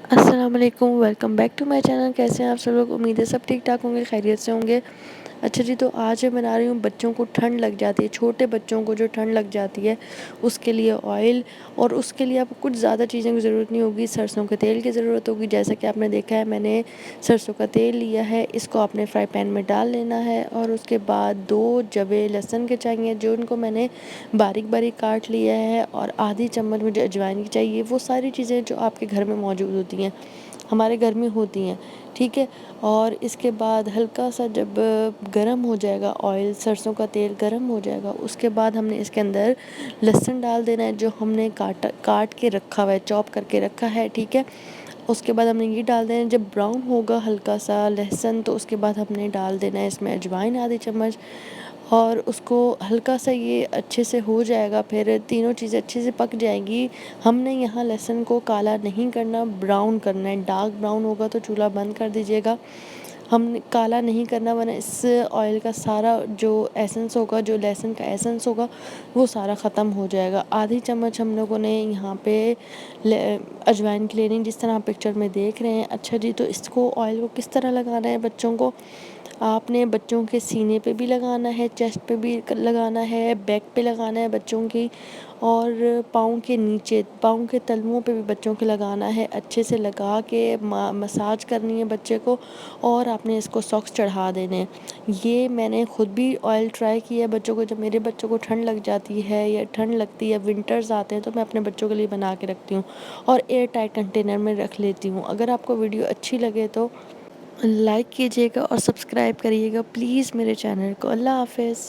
अस्सलाम वालेकुम, welcome back to my channel. कैसे हैं आप सब लोग? उम्मीद है सब ठीक ठाक होंगे, खैरियत से होंगे। अच्छा जी, तो आज मैं बना रही हूँ, बच्चों को ठंड लग जाती है, छोटे बच्चों को जो ठंड लग जाती है उसके लिए ऑयल। और उसके लिए आपको कुछ ज़्यादा चीज़ों की ज़रूरत नहीं होगी, सरसों के तेल की ज़रूरत होगी। जैसा कि आपने देखा है, मैंने सरसों का तेल लिया है, इसको आपने फ्राई पैन में डाल लेना है। और उसके बाद 2 जवे लहसुन के चाहिए, जो उनको मैंने बारीक बारीक काट लिया है। और आधी चम्मच मुझे अजवाइन की चाहिए। वो सारी चीज़ें जो आपके घर में मौजूद होती हैं, हमारे घर में होती हैं, ठीक है। और इसके बाद हल्का सा जब गरम हो जाएगा ऑयल, सरसों का तेल गरम हो जाएगा, उसके बाद हमने इसके अंदर लहसुन डाल देना है, जो हमने काट के रखा हुआ है, चॉप करके रखा है, ठीक है। उसके बाद हमने ये डाल देना है, जब ब्राउन होगा हल्का सा लहसुन, तो उसके बाद हमने डाल देना है इसमें अजवाइन आधी चम्मच। और उसको हल्का सा ये अच्छे से हो जाएगा, फिर तीनों चीज़ें अच्छे से पक जाएंगी। हमने यहाँ लहसुन को काला नहीं करना, ब्राउन करना है। डार्क ब्राउन होगा तो चूल्हा बंद कर दीजिएगा। हम काला नहीं करना, वरना इस ऑयल का सारा जो एसेंस होगा, जो लहसुन का एसेंस होगा, वो सारा ख़त्म हो जाएगा। आधी चम्मच हम लोगों ने यहाँ पे अजवाइन की लेनी, जिस तरह आप पिक्चर में देख रहे हैं। अच्छा जी, तो इसको ऑयल को किस तरह लगाना है बच्चों को? आपने बच्चों के सीने पे भी लगाना है, चेस्ट पे भी लगाना है, बैक पे लगाना है बच्चों की, और पाँव के नीचे, पाँव के तलवों पे भी बच्चों के लगाना है। अच्छे से लगा के मसाज करनी है बच्चे को। और आपने इसको सॉक्स चढ़ा देने हैं। ये मैंने खुद भी ऑयल ट्राई किया है बच्चों को। जब मेरे बच्चों को ठंड लग जाती है या ठंड लगती है, विंटर्स आते हैं, तो मैं अपने बच्चों के लिए बना के रखती हूँ और एयर टाइट कंटेनर में रख लेती हूँ। अगर आपको वीडियो अच्छी लगे तो लाइक कीजिएगा और सब्सक्राइब करिएगा प्लीज़ मेरे चैनल को। अल्लाह हाफ़िज़।